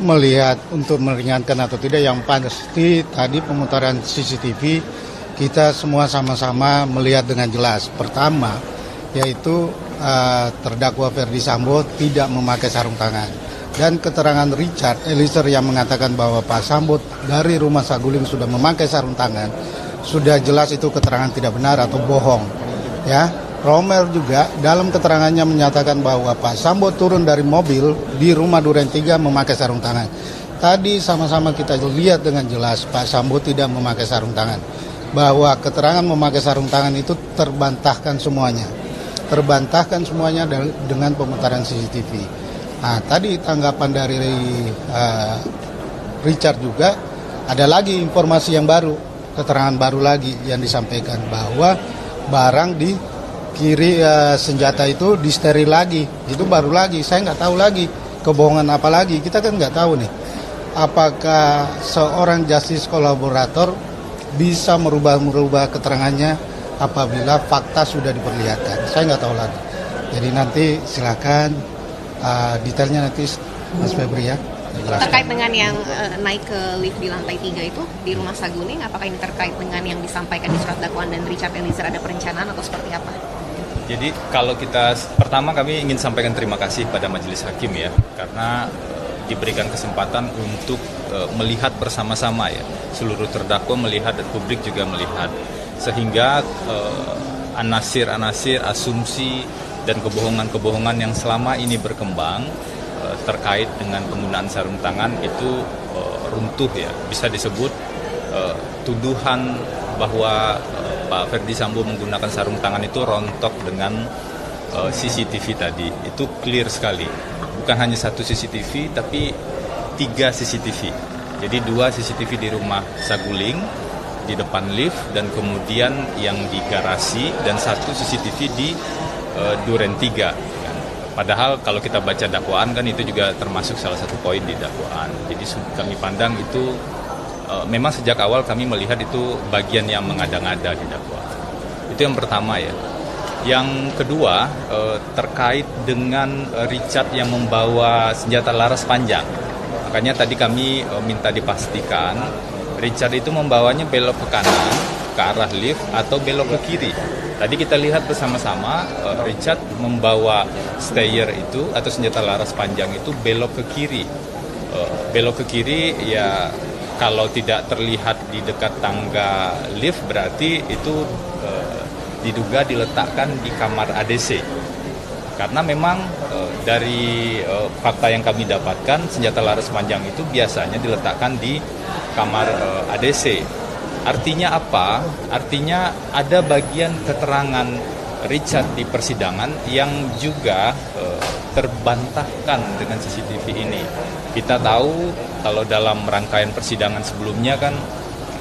melihat untuk meringankan atau tidak, yang pasti tadi pemutaran CCTV kita semua sama-sama melihat dengan jelas. Pertama, yaitu terdakwa Ferdy Sambo tidak memakai sarung tangan. Dan keterangan Richard Eliezer yang mengatakan bahwa Pak Sambo dari rumah Saguling sudah memakai sarung tangan, sudah jelas itu keterangan tidak benar atau bohong. Ya, Romel juga dalam keterangannya menyatakan bahwa Pak Sambo turun dari mobil di rumah Duren 3 memakai sarung tangan. Tadi sama-sama kita lihat dengan jelas Pak Sambo tidak memakai sarung tangan. Bahwa keterangan memakai sarung tangan itu terbantahkan semuanya. Terbantahkan semuanya dengan pemutaran CCTV. Nah, tadi tanggapan dari Richard juga, ada lagi informasi yang baru, keterangan baru lagi yang disampaikan bahwa barang di kiri senjata itu disteril lagi. Itu baru lagi, saya nggak tahu lagi kebohongan apa lagi, kita kan nggak tahu nih. Apakah seorang justice kolaborator bisa merubah keterangannya apabila fakta sudah diperlihatkan? Saya nggak tahu lagi. Jadi nanti silakan detailnya nanti Mas Febri ya. Terkait dengan yang naik ke lift di lantai 3 itu di rumah Saguling, apakah ini terkait dengan yang disampaikan di surat dakwaan dan Richard Eliezer, ada perencanaan atau seperti apa? Jadi kalau pertama kami ingin sampaikan terima kasih pada majelis hakim ya, karena diberikan kesempatan untuk melihat bersama-sama ya, seluruh terdakwa melihat dan publik juga melihat, sehingga anasir-anasir, asumsi dan kebohongan-kebohongan yang selama ini berkembang terkait dengan penggunaan sarung tangan itu runtuh ya. Bisa disebut tuduhan bahwa Pak Ferdy Sambo menggunakan sarung tangan itu rontok dengan CCTV tadi. Itu clear sekali. Bukan hanya satu CCTV, tapi 3 CCTV. Jadi 2 CCTV di rumah Saguling, di depan lift, dan kemudian yang di garasi, dan 1 CCTV di Duren 3. Padahal kalau kita baca dakwaan kan itu juga termasuk salah satu poin di dakwaan. Jadi kami pandang itu memang sejak awal kami melihat itu bagian yang mengada-ngada di dakwaan. Itu yang pertama ya. Yang kedua terkait dengan Richard yang membawa senjata laras panjang. Makanya tadi kami minta dipastikan Richard itu membawanya belok ke kanan ke arah lift atau belok ke kiri. Tadi kita lihat bersama-sama Richard membawa stayer itu atau senjata laras panjang itu belok ke kiri. Belok ke kiri ya, kalau tidak terlihat di dekat tangga lift berarti itu diduga diletakkan di kamar ADC. Karena memang dari fakta yang kami dapatkan, senjata laras panjang itu biasanya diletakkan di kamar ADC. Artinya apa? Artinya ada bagian keterangan Richard di persidangan yang juga terbantahkan dengan CCTV ini. Kita tahu kalau dalam rangkaian persidangan sebelumnya kan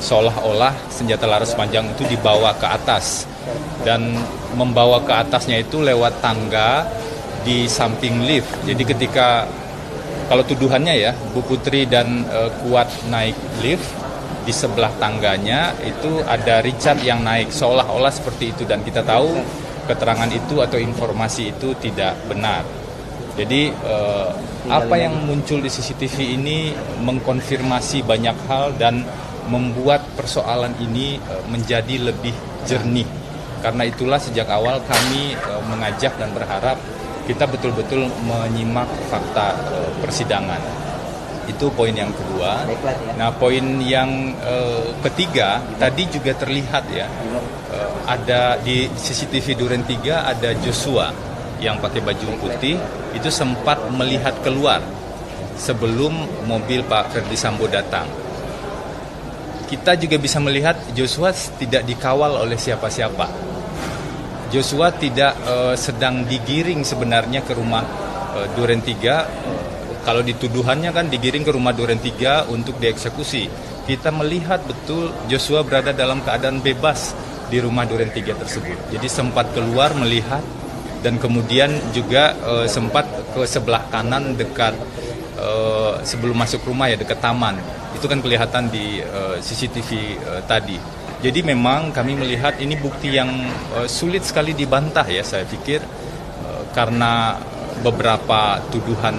seolah-olah senjata laras panjang itu dibawa ke atas, dan membawa ke atasnya itu lewat tangga di samping lift. Jadi ketika, kalau tuduhannya ya, Bu Putri dan Kuat naik lift, di sebelah tangganya itu ada Richard yang naik, seolah-olah seperti itu, dan kita tahu keterangan itu atau informasi itu tidak benar. Jadi apa yang muncul di CCTV ini mengkonfirmasi banyak hal dan membuat persoalan ini menjadi lebih jernih. Karena itulah sejak awal kami mengajak dan berharap kita betul-betul menyimak fakta persidangan. Itu poin yang kedua. Nah, poin yang ketiga tadi juga terlihat ya, ada di CCTV Duren 3 ada Joshua yang pakai baju putih itu sempat melihat keluar sebelum mobil Pak Ferdy Sambo datang. Kita juga bisa melihat Joshua tidak dikawal oleh siapa-siapa. Joshua tidak sedang digiring sebenarnya ke rumah Duren 3. Kalau dituduhannya kan digiring ke rumah Duren 3 untuk dieksekusi. Kita melihat betul Joshua berada dalam keadaan bebas di rumah Duren 3 tersebut. Jadi sempat keluar melihat, dan kemudian juga sempat ke sebelah kanan dekat sebelum masuk rumah ya, dekat taman. Itu kan kelihatan di CCTV tadi. Jadi memang kami melihat ini bukti yang sulit sekali dibantah ya, saya pikir, karena beberapa tuduhan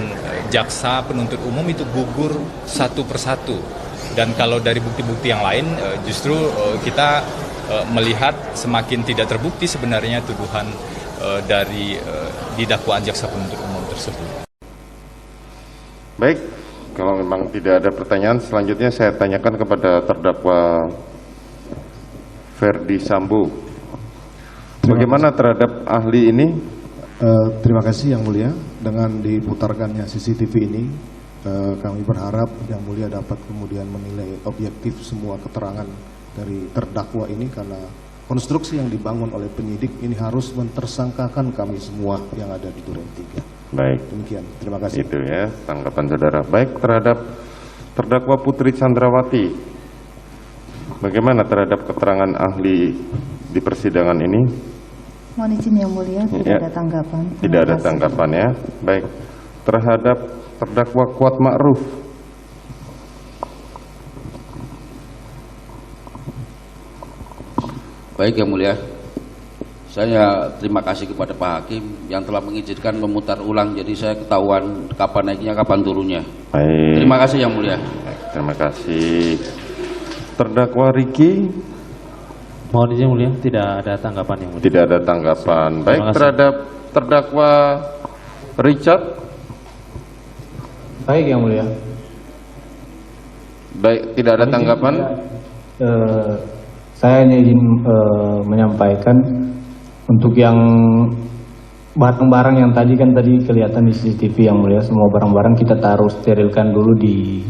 jaksa penuntut umum itu gugur satu persatu. Dan kalau dari bukti-bukti yang lain, justru kita melihat semakin tidak terbukti sebenarnya tuduhan dari di dakwaan jaksa penuntut umum tersebut. Baik, kalau memang tidak ada pertanyaan, selanjutnya saya tanyakan kepada terdakwa Ferdi Sambo. Bagaimana terhadap ahli ini? Terima kasih Yang Mulia. Dengan diputarkannya CCTV ini, kami berharap Yang Mulia dapat kemudian menilai objektif semua keterangan dari terdakwa ini, karena konstruksi yang dibangun oleh penyidik ini harus mentersangkakan kami semua yang ada di Duren 3. Baik, Demikian, terima kasih. itu ya tanggapan saudara. Baik, terhadap terdakwa Putri Chandrawati, bagaimana terhadap keterangan ahli di persidangan ini? Mohon izin Yang Mulia, tidak Ya, ada tanggapan. Tidak ada tanggapan ya. Baik, terhadap terdakwa Kuat Ma'ruf, Baik Yang Mulia, saya terima kasih kepada Pak Hakim yang telah mengizinkan memutar ulang, jadi saya ketahuan kapan naiknya, kapan turunnya. baik. Terima kasih Yang Mulia. Baik, terima kasih. Terdakwa Riki, Mohon izin Mulia, tidak ada tanggapan Yang Mulia. tidak ada tanggapan. Baik, Terima kasih. terhadap terdakwa Richard, Baik Yang Mulia. baik, tidak ada tanggapan. Saya hanya izin menyampaikan untuk yang barang-barang yang tadi kelihatan di CCTV Yang Mulia, semua barang-barang kita taruh sterilkan dulu di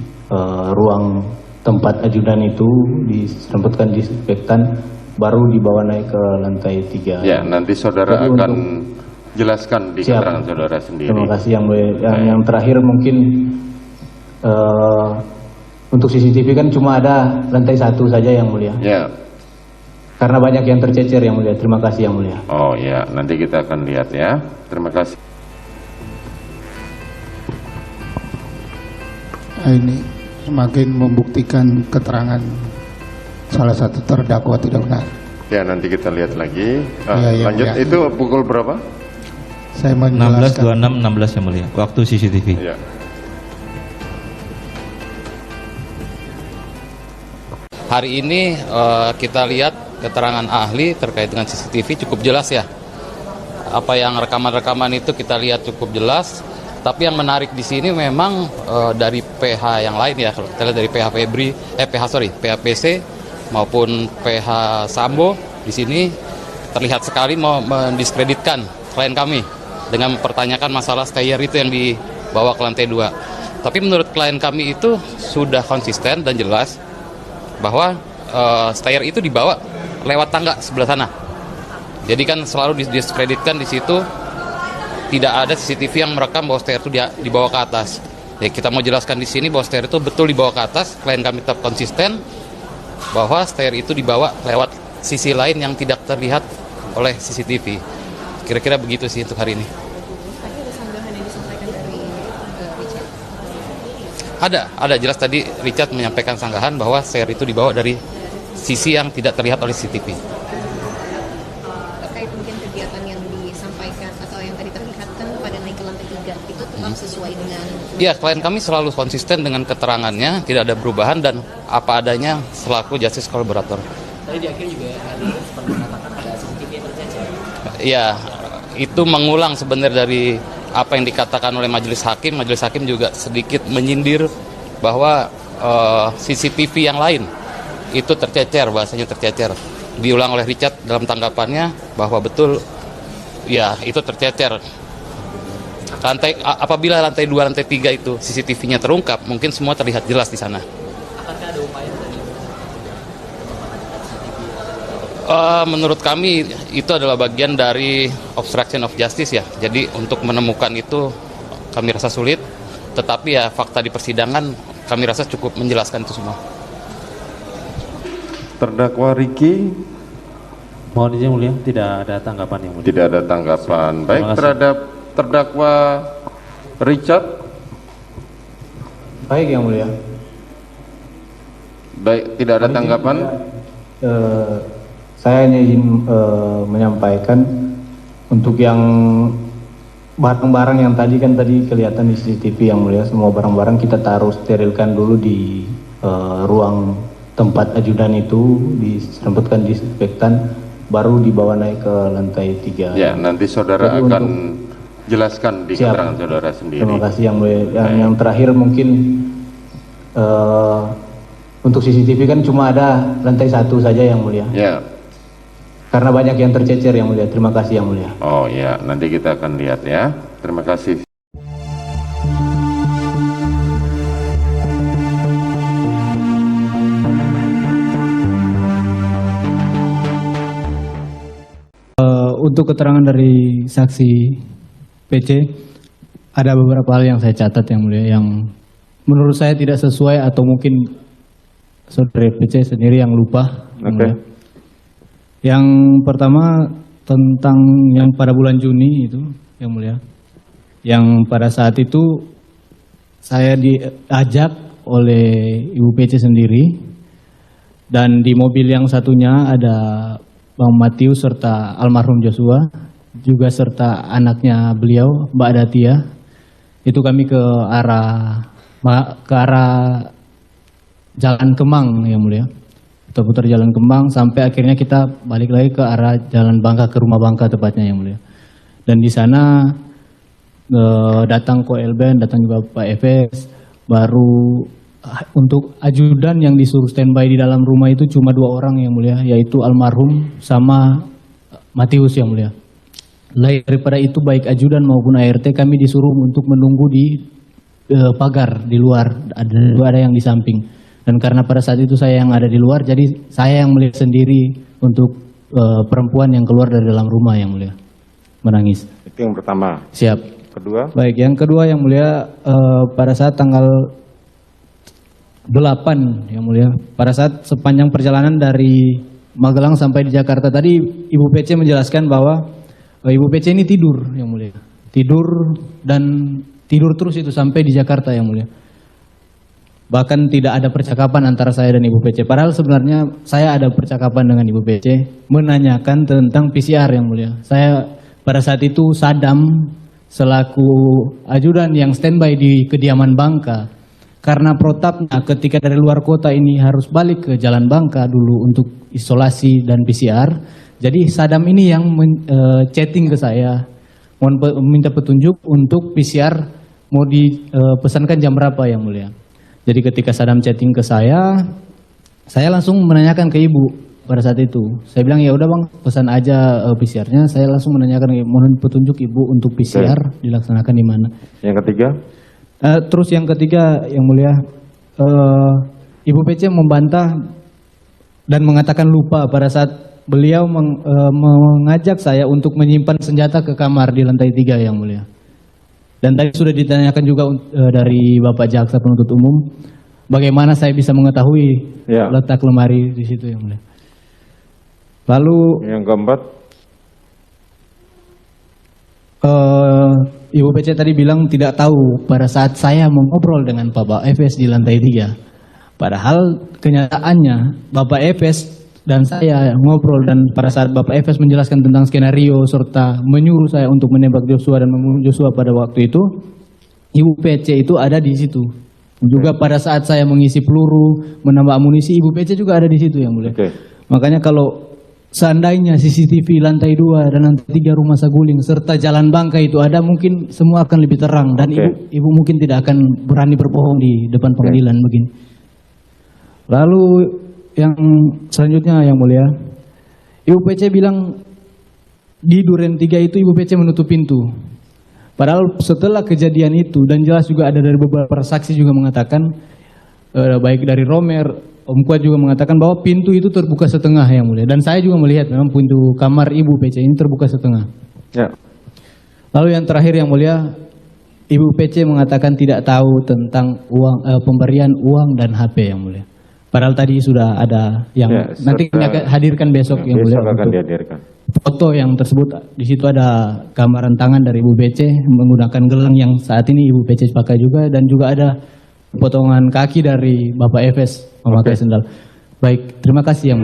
ruang tempat ajudan itu, disempatkan disinfektan, baru dibawa naik ke lantai 3. Ya, nanti saudara Jadi akan untuk- jelaskan di Siap. keterangan saudara sendiri. Terima kasih Yang Mulia. Yang terakhir mungkin untuk CCTV kan cuma ada lantai 1 saja Yang Mulia. Ya, Karena banyak yang tercecer Yang Mulia. Terima kasih Yang Mulia. oh ya, nanti kita akan lihat ya. Terima kasih. Ini semakin membuktikan keterangan salah satu terdakwa tidak benar. Ya, nanti kita lihat lagi. Ya, ya, Lanjut, ya. itu pukul berapa? Saya menjelaskan 16.26 Yang Mulia, waktu CCTV. Ya. Hari ini kita lihat keterangan ahli terkait dengan CCTV cukup jelas ya. Apa yang rekaman-rekaman itu kita lihat cukup jelas. Tapi yang menarik di sini memang dari PH yang lain ya. Kalau kita lihat dari PH Febri, PH PC maupun PH Sambo di sini terlihat sekali mau mendiskreditkan klien kami dengan mempertanyakan masalah stayer itu yang dibawa ke lantai 2. Tapi menurut klien kami itu sudah konsisten dan jelas bahwa stayer itu dibawa lewat tangga sebelah sana. Jadi kan selalu didiskreditkan di situ, tidak ada CCTV yang merekam bahwa stayer itu dibawa ke atas. Ya, kita mau jelaskan di sini bahwa stayer itu betul dibawa ke atas. Klien kami tetap konsisten bahwa stayer itu dibawa lewat sisi lain yang tidak terlihat oleh CCTV. Kira-kira begitu sih untuk hari ini. Tadi ada sanggahan yang disampaikan dari Richard. Ada jelas tadi Richard menyampaikan sanggahan bahwa stayer itu dibawa dari sisi yang tidak terlihat oleh CCTV. Terkait mungkin kegiatan yang disampaikan atau yang tadi terlihatkan pada naik ke lantai 3 itu tetap sesuai dengan. Ya, klien kami selalu konsisten dengan keterangannya, tidak ada perubahan dan apa adanya selaku justice collaborator. Tadi di akhir juga ada seperti mengatakan ada CCTV yang tercecer. Ya, itu mengulang sebenarnya dari apa yang dikatakan oleh majelis hakim. Majelis hakim juga sedikit menyindir bahwa CCTV yang lain itu tercecer, bahasanya tercecer. Diulang oleh Richard dalam tanggapannya bahwa betul ya itu tercecer. Apabila lantai 2, lantai 3 itu CCTV-nya terungkap, mungkin semua terlihat jelas di sana. Akankah ada upaya dari Menurut kami itu adalah bagian dari obstruction of justice ya. Jadi untuk menemukan itu kami rasa sulit, tetapi ya fakta di persidangan kami rasa cukup menjelaskan itu semua. Terdakwa Riki, Mohon izin Mulia, tidak ada tanggapan Yang Mulia. tidak ada tanggapan. Baik, kasih. terhadap terdakwa Richard, Baik Yang Mulia. baik, tidak ada tanggapan. Saya hanya izin menyampaikan untuk yang barang-barang yang tadi kan tadi kelihatan di CCTV yang mulia, semua barang-barang kita taruh sterilkan dulu di ruang tempat ajudan itu, diserempetkan disinfektan, baru dibawa naik ke lantai 3. Ya, nanti saudara Jadi akan jelaskan di keterangan saudara sendiri. Terima kasih yang mulia. Yang terakhir mungkin untuk CCTV kan cuma ada lantai 1 saja yang mulia. Ya. Karena banyak yang tercecer yang mulia. Terima kasih yang mulia. Oh ya, nanti kita akan lihat ya. Terima kasih. Untuk keterangan dari saksi PC, ada beberapa hal yang saya catat yang mulia, yang menurut saya tidak sesuai atau mungkin saudara PC sendiri yang lupa. Yang mulia. Yang pertama tentang yang pada bulan Juni itu, yang mulia, yang pada saat itu saya diajak oleh Ibu PC sendiri, dan di mobil yang satunya ada Bang Matius serta almarhum Joshua, juga serta anaknya beliau, Mbak Datia. Itu kami ke arah Jalan Kemang yang mulia. Kita putar Jalan Kemang sampai akhirnya kita balik lagi ke arah Jalan Bangka, ke rumah Bangka tepatnya yang mulia. Dan di sana datang Koelben, datang juga Pak Efes, baru untuk ajudan yang disuruh standby di dalam rumah itu cuma 2 orang yang mulia, yaitu almarhum sama Matius yang mulia. Lain daripada itu baik ajudan maupun ART kami disuruh untuk menunggu di pagar di luar, ada yang di samping. Dan karena pada saat itu saya yang ada di luar, jadi saya yang melihat sendiri untuk perempuan yang keluar dari dalam rumah yang mulia, menangis. Itu yang pertama. Siap. Kedua. Baik, yang kedua yang mulia, pada saat tanggal 8 yang mulia, pada saat sepanjang perjalanan dari Magelang sampai di Jakarta tadi, Ibu PC menjelaskan bahwa Ibu PC ini tidur yang mulia, tidur dan tidur terus itu sampai di Jakarta yang mulia. Bahkan tidak ada percakapan antara saya dan Ibu PC. Padahal sebenarnya saya ada percakapan dengan Ibu PC menanyakan tentang PCR yang mulia. Saya pada saat itu Sadam selaku ajudan yang standby di kediaman Bangka. Karena protapnya ketika dari luar kota ini harus balik ke Jalan Bangka dulu untuk isolasi dan PCR. Jadi Sadam ini yang chatting ke saya, minta petunjuk untuk PCR mau dipesankan jam berapa yang mulia. Jadi ketika Sadam chatting ke saya langsung menanyakan ke Ibu pada saat itu. Saya bilang ya udah Bang, pesan aja PCR-nya. Saya langsung menanyakan, mohon petunjuk Ibu untuk PCR dilaksanakan di mana. Yang ketiga? Terus yang ketiga yang mulia, Ibu PC membantah dan mengatakan lupa pada saat beliau mengajak saya untuk menyimpan senjata ke kamar di lantai 3 yang mulia. Dan tadi sudah ditanyakan juga dari Bapak Jaksa Penuntut Umum, bagaimana saya bisa mengetahui letak lemari di situ yang mulia. Lalu yang keempat, Ibu PC tadi bilang tidak tahu pada saat saya mengobrol dengan Bapak Efes di lantai 3. Padahal kenyataannya Bapak Efes dan saya ngobrol, dan pada saat Bapak Efes menjelaskan tentang skenario serta menyuruh saya untuk menembak Joshua dan membunuh Joshua pada waktu itu, Ibu PC itu ada di situ. Juga pada saat saya mengisi peluru, menambah amunisi, Ibu PC juga ada di situ yang mulia. Makanya kalau seandainya CCTV lantai 2 dan lantai 3 rumah Saguling serta Jalan Bangka itu ada, mungkin semua akan lebih terang dan ibu mungkin tidak akan berani berbohong di depan pengadilan begini. Lalu yang selanjutnya yang mulia, Ibu PC bilang di Duren 3 itu Ibu PC menutup pintu. Padahal setelah kejadian itu, dan jelas juga ada dari beberapa saksi juga mengatakan, baik dari Romer, Om Kuat juga mengatakan bahwa pintu itu terbuka setengah yang mulia. Dan saya juga melihat memang pintu kamar Ibu PC ini terbuka setengah. Ya. Lalu yang terakhir yang mulia, Ibu PC mengatakan tidak tahu tentang pemberian uang dan HP yang mulia. Padahal tadi sudah ada yang nanti kami hadirkan besok yang mulia. Besok akan dihadirkan. Foto yang tersebut, di situ ada gambaran tangan dari Ibu PC menggunakan gelang yang saat ini Ibu PC pakai juga, dan juga ada potongan kaki dari Bapak Efes memakai sendal. Baik, terima kasih yang mulia.